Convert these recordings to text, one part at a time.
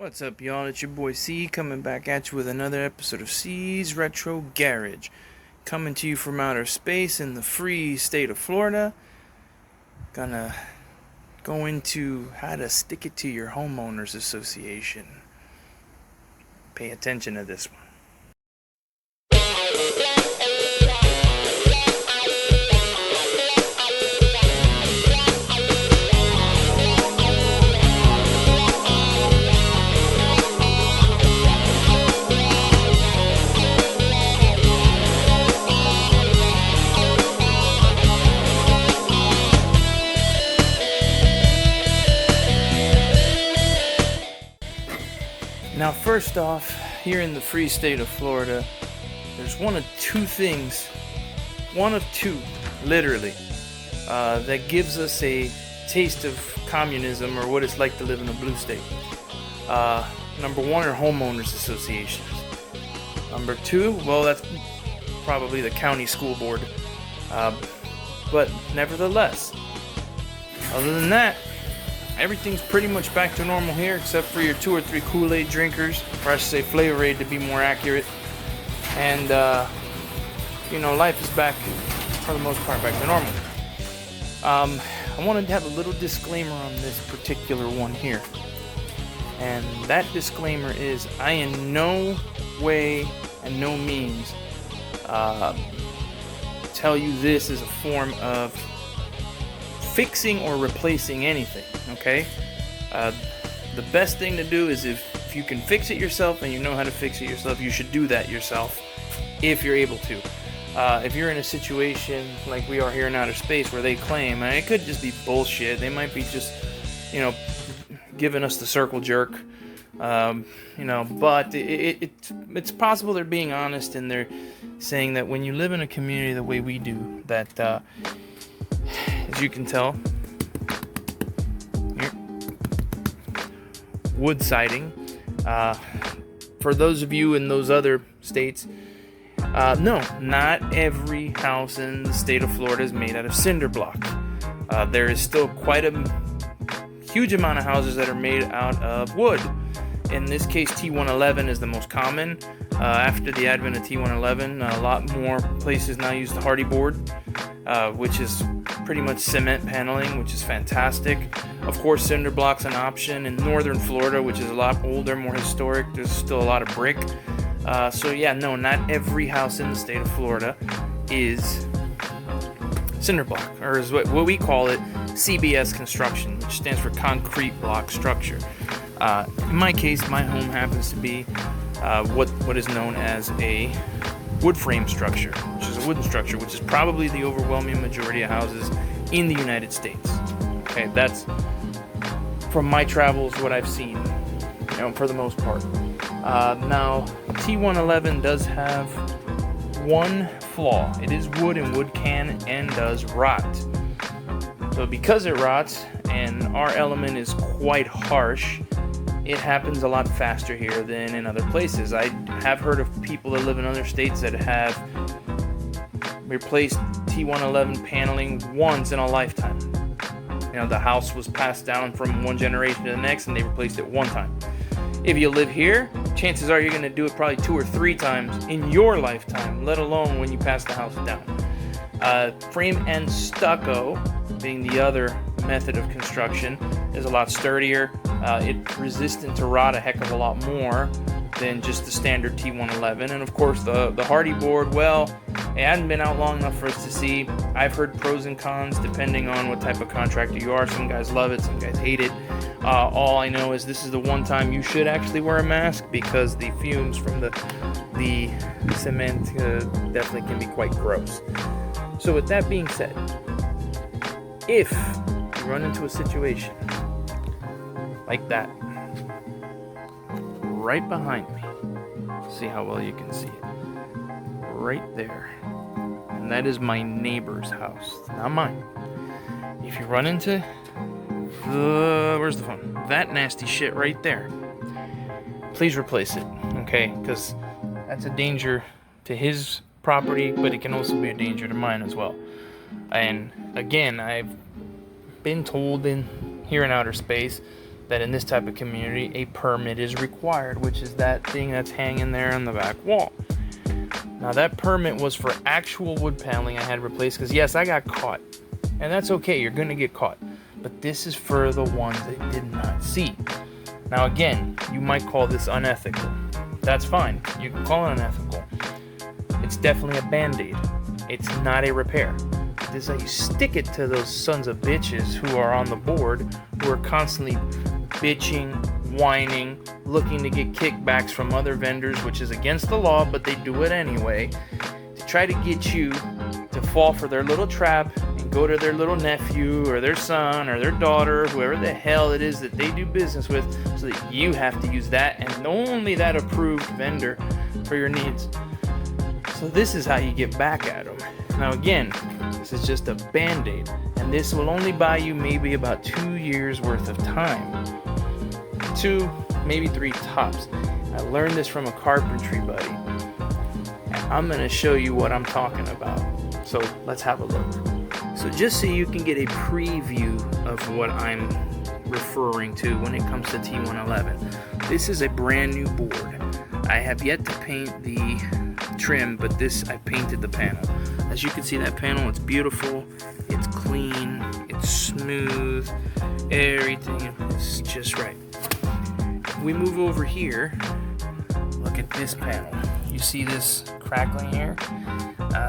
What's up, y'all? It's your boy C coming back at you with another episode of C's Retro Garage. Coming to you from outer space in the free state of Florida. Gonna go into how to stick it to your Homeowners Association. Pay attention to this one. Now, first off, here in the free state of Florida, there's one of two, literally, that gives us a taste of communism or what it's like to live in a blue state. Number one are homeowners associations. Number two, well, that's probably the county school board. But nevertheless, other than that, everything's pretty much back to normal here, except for your 2 or 3 Kool-Aid drinkers, or I should say Flavor Aid to be more accurate. And, life is back, for the most part, back to normal. I wanted to have a little disclaimer on this particular one here. And that disclaimer is, I in no way and no means tell you this is a form of fixing or replacing anything, okay? The best thing to do is if you can fix it yourself and you know how to fix it yourself, you should do that yourself if you're able to. If you're in a situation like we are here in outer space where they claim, and it could just be bullshit, they might be just, giving us the circle jerk, but it's possible they're being honest and they're saying that when you live in a community the way we do, that as you can tell, here, wood siding. For those of you in those other states, no, not every house in the state of Florida is made out of cinder block. There is still quite a huge amount of houses that are made out of wood. In this case, T1-11 is the most common. After the advent of T1-11, a lot more places now use the hardy board, which is pretty much cement paneling, which is fantastic. Of course, cinder block's an option. In northern Florida, which is a lot older, more historic, there's still a lot of brick. So yeah, no, not every house in the state of Florida is cinder block, or is what we call it CBS construction, which stands for concrete block structure. In my case, my home happens to be what is known as a wood frame structure, which is a wooden structure, which is probably the overwhelming majority of houses in the United States. Okay, that's from my travels what I've seen, for the most part. Now, T1-11 does have one flaw. It is wood, and wood can and does rot. So because it rots and our element is quite harsh, it happens a lot faster here than in other places. I have heard of people that live in other states that have replaced T1-11 paneling once in a lifetime. The house was passed down from one generation to the next and they replaced it one time. If you live here, chances are you're going to do it probably 2 or 3 times in your lifetime, let alone when you pass the house down. Frame and stucco, being the other method of construction, is a lot sturdier. It's resistant to rot a heck of a lot more than just the standard T1-11. And of course the hardy board, well, it hasn't been out long enough for us to see. I've heard pros and cons depending on what type of contractor you are. Some guys love it, some guys hate it. All I know is this is the one time you should actually wear a mask, because the fumes from the cement definitely can be quite gross. So with that being said, if you run into a situation like that, right behind me, see how well you can see it, right there, and that is my neighbor's house, not mine. If you run into where's the phone? That nasty shit right there, please replace it, okay? Because that's a danger to his property, but it can also be a danger to mine as well. And again, I've been told here in outer space that in this type of community a permit is required, which is that thing that's hanging there on the back wall. Now that permit was for actual wood paneling I had replaced, because yes, I got caught, and that's okay, you're gonna get caught, but this is for the ones that did not see. Now again, you might call this unethical. That's fine, you can call it unethical. It's definitely a band-aid. It's not a repair. This is how you stick it to those sons of bitches who are on the board, who are constantly bitching, whining, looking to get kickbacks from other vendors, which is against the law, but they do it anyway, to try to get you to fall for their little trap and go to their little nephew or their son or their daughter, whoever the hell it is that they do business with, so that you have to use that and only that approved vendor for your needs. So this is how you get back at them. Now again, this is just a band-aid, and this will only buy you maybe about 2 years worth of time. 2, maybe 3 tops. I learned this from a carpentry buddy, and I'm going to show you what I'm talking about. So let's have a look. So just so you can get a preview of what I'm referring to when it comes to T1-11. This is a brand new board. I have yet to paint the trim, but this, I painted the panel. As you can see, that panel, it's beautiful, it's clean, it's smooth, everything is just right. If we move over here, look at this panel. You see this crackling here?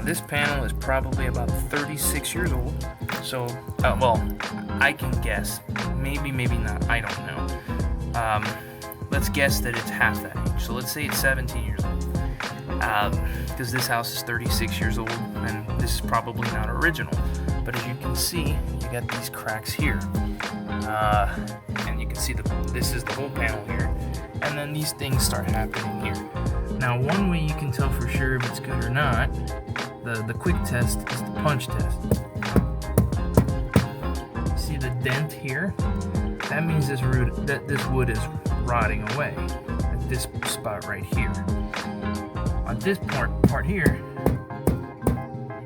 This panel is probably about 36 years old. So, well, I can guess. Maybe not. I don't know. Let's guess that it's half that age. So let's say it's 17 years old. Because this house is 36 years old, and this is probably not original. But as you can see, you got these cracks here. And you can see this is the whole panel here. And then these things start happening here. Now, one way you can tell for sure if it's good or not, the quick test is the punch test. See the dent here? That means this wood is rotting away at this spot right here. On this part here,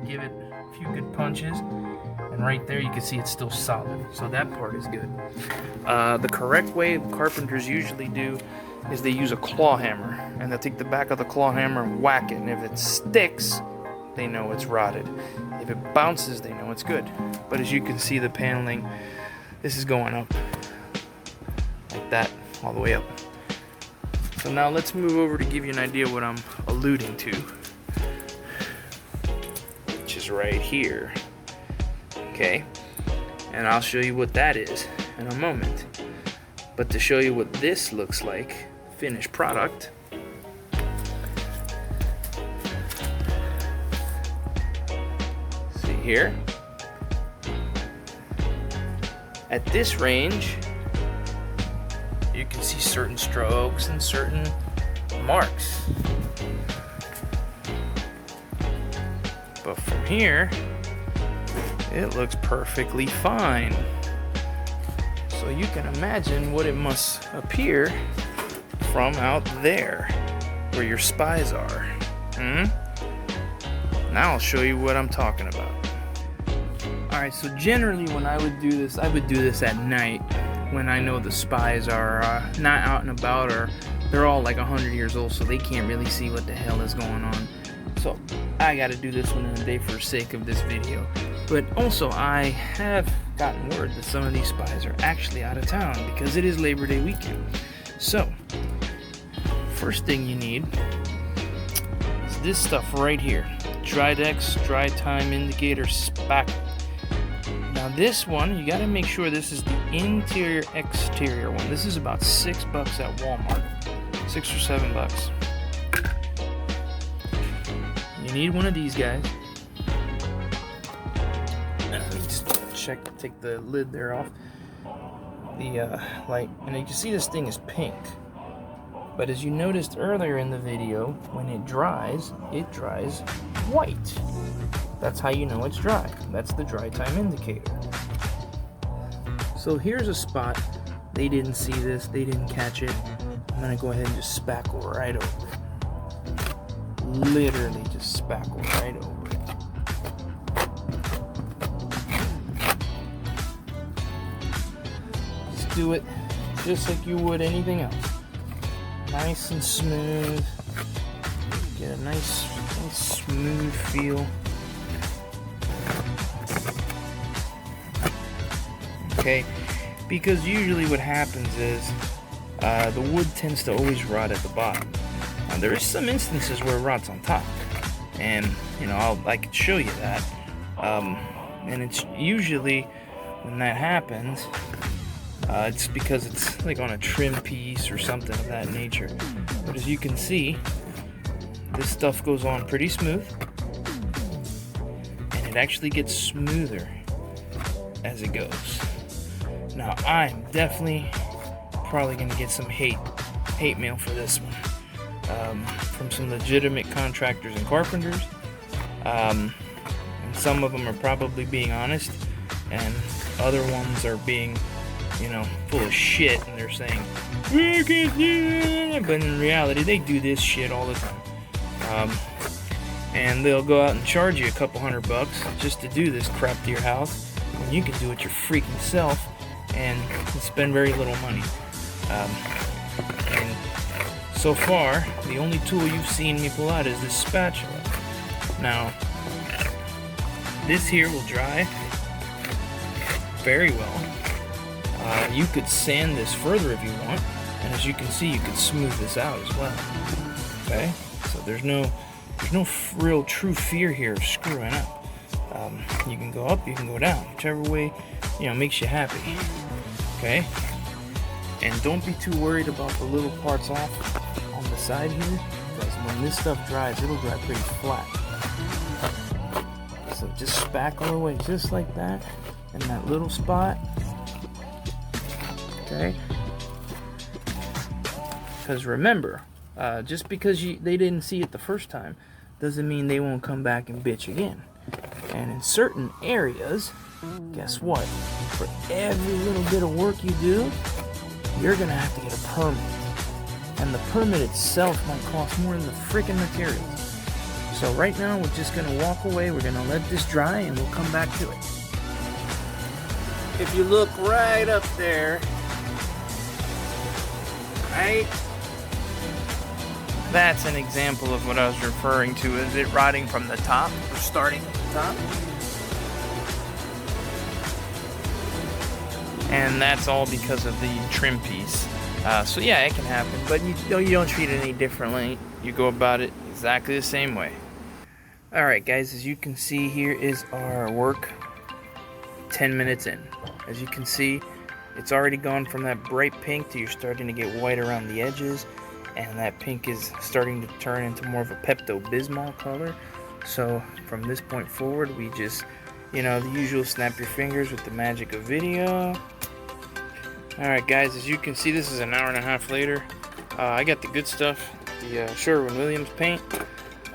you give it a few good punches, and right there you can see it's still solid. So that part is good. The correct way carpenters usually do is they use a claw hammer, and they'll take the back of the claw hammer and whack it, and if it sticks, they know it's rotted. If it bounces, they know it's good. But as you can see, the paneling, this is going up like that, all the way up. So now let's move over to give you an idea what I'm alluding to, which is right here. Okay, and I'll show you what that is in a moment. But to show you what this looks like, finished product, see here, at this range, you can see certain strokes and certain marks. But from here, it looks perfectly fine. So you can imagine what it must appear from out there, where your spies are. Now I'll show you what I'm talking about. Alright, so generally when I would do this at night, when I know the spies are not out and about, or they're all like 100 years old, so they can't really see what the hell is going on. So I gotta do this one in the day for sake of this video. But also I have gotten word that some of these spies are actually out of town because it is Labor Day weekend. So first thing you need is this stuff right here. Dridex Dry Time Indicator Spackle. Now this one, you gotta make sure this is the interior exterior one. This is about $6 at Walmart. $6 or $7. You need one of these guys. Let me just take the lid there off. The light, and you can see this thing is pink. But as you noticed earlier in the video, when it dries white. That's how you know it's dry. That's the dry time indicator. So here's a spot. They didn't see this, they didn't catch it. I'm gonna go ahead and just spackle right over it. Literally just spackle right over it. Just do it just like you would anything else. Nice and smooth. Get a nice smooth feel. Okay, because usually what happens is the wood tends to always rot at the bottom. Now, there is some instances where it rots on top, and you know I could show you that. And it's usually when that happens, it's because it's like on a trim piece or something of that nature. But as you can see, this stuff goes on pretty smooth, and it actually gets smoother as it goes. Now I'm definitely probably gonna get some hate mail for this one, from some legitimate contractors and carpenters. And some of them are probably being honest, and other ones are being, you know, full of shit, and they're saying, but in reality they do this shit all the time. And they'll go out and charge you a couple $100 just to do this crap to your house, when you can do it your freaking self and spend very little money. And so far, the only tool you've seen me pull out is this spatula. Now, this here will dry very well. You could sand this further if you want, and as you can see, you could smooth this out as well. Okay, so there's no real true fear here of screwing up. You can go up, you can go down, whichever way makes you happy. Okay, and don't be too worried about the little parts off on the side here, because when this stuff dries, it'll dry pretty flat. So just spackle away just like that in that little spot. Okay, because remember, just because they didn't see it the first time doesn't mean they won't come back and bitch again. And in certain areas, guess what? For every little bit of work you do, you're gonna have to get a permit, and the permit itself might cost more than the freaking materials. So right now we're just gonna walk away, we're gonna let this dry, and we'll come back to it. If you look right up there, right, that's an example of what I was referring to as it rotting from the top, or starting at the top. And that's all because of the trim piece. So yeah, it can happen, but you don't treat it any differently. You go about it exactly the same way. Alright guys, as you can see, here is our work 10 minutes in. As you can see, it's already gone from that bright pink to you're starting to get white around the edges, and that pink is starting to turn into more of a Pepto-Bismol color. So from this point forward, we just, the usual snap your fingers with the magic of video. Alright guys, as you can see, this is an hour and a half later. I got the good stuff, the Sherwin-Williams paint,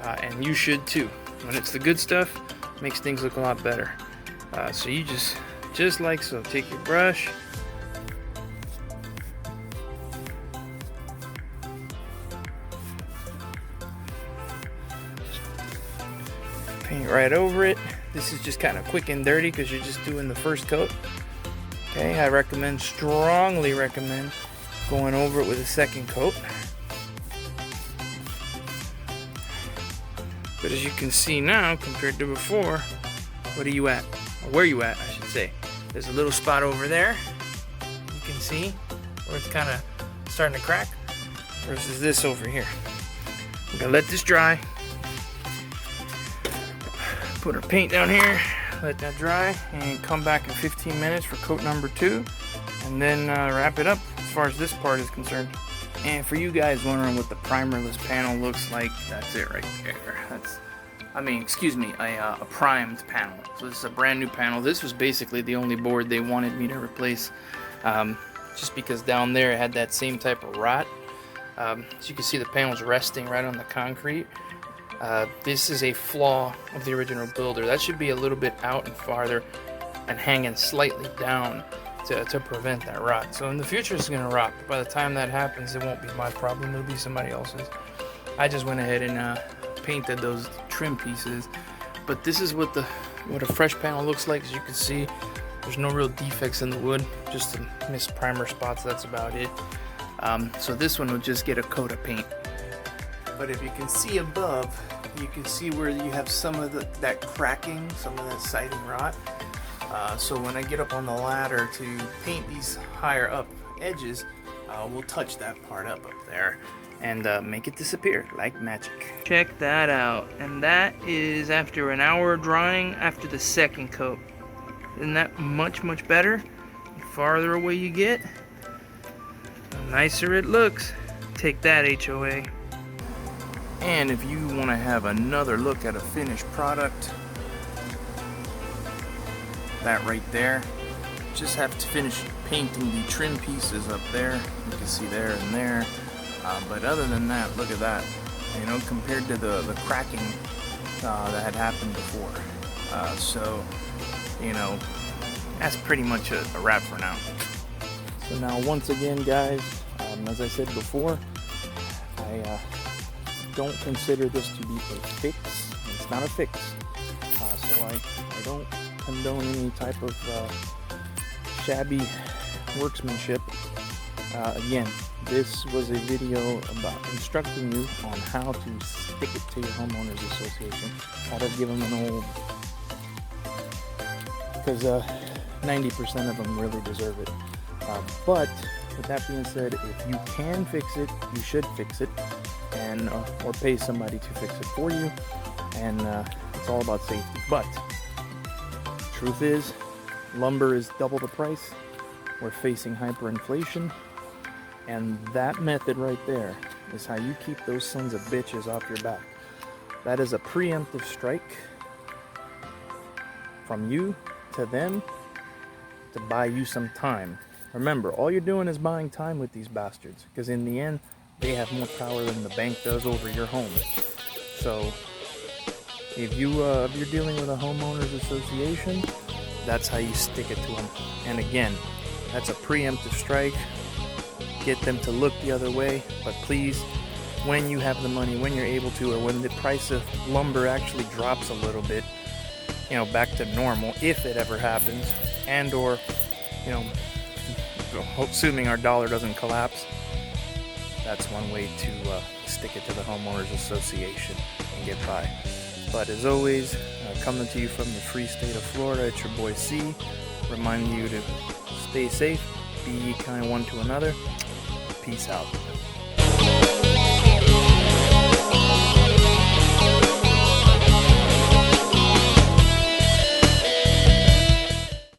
and you should too. When it's the good stuff, it makes things look a lot better. So you just like so, take your brush, paint right over it. This is just kind of quick and dirty because you're just doing the first coat. Okay, I strongly recommend going over it with a second coat. But as you can see now, compared to before, what are you at? Or where you at, I should say. There's a little spot over there, you can see, where it's kind of starting to crack, versus this over here. We're gonna let this dry. Put our paint down here, let that dry, and come back in 15 minutes for coat number 2, and then wrap it up as far as this part is concerned. And for you guys wondering what the primerless panel looks like, that's it right there. A primed panel. So this is a brand new panel. This was basically the only board they wanted me to replace, just because down there it had that same type of rot. So you can see the panel's resting right on the concrete. This is a flaw of the original builder. That should be a little bit out and farther and hanging slightly down to prevent that rot. So in the future it's going to rot. But by the time that happens, it won't be my problem. It'll be somebody else's. I just went ahead and painted those trim pieces. But this is what a fresh panel looks like. As you can see, There's no real defects in the wood, just some missed primer spots, that's about it. So this one will just get a coat of paint. But if you can see above, you can see where you have some of that cracking, some of that siding rot. So when I get up on the ladder to paint these higher up edges, we'll touch that part up there and make it disappear like magic. Check that out, and that is after an hour of drying after the second coat. Isn't that much better? The farther away you get, the nicer it looks. Take that, HOA. And if you want to have another look at a finished product, that right there, just have to finish painting the trim pieces up there. You can see there and there. But other than that, look at that. You know, compared to the cracking that had happened before. So, you know, that's pretty much a wrap for now. So now, once again, guys, as I said before, I don't consider this to be a fix. It's not a fix. So I don't condone any type of shabby workmanship. Again, this was a video about instructing you on how to stick it to your homeowners association, how to give them an old, because 90% of them really deserve it. But with that being said, if you can fix it, you should fix it, and or pay somebody to fix it for you. And it's all about safety. But truth is, lumber is double the price. We're facing hyperinflation, and that method right there is how you keep those sons of bitches off your back. That is a preemptive strike from you to them to buy you some time. Remember, all you're doing is buying time with these bastards, because in the end, they have more power than the bank does over your home. So if you're dealing with a homeowners association, that's how you stick it to them. And again, that's a preemptive strike. Get them to look the other way. But please, when you have the money, when you're able to, or when the price of lumber actually drops a little bit, you know, back to normal, if it ever happens, and or, you know, assuming our dollar doesn't collapse, that's one way to stick it to the homeowners association and get by. But as always, coming to you from the free state of Florida, it's your boy C, reminding you to stay safe, be kind one to another. Peace out.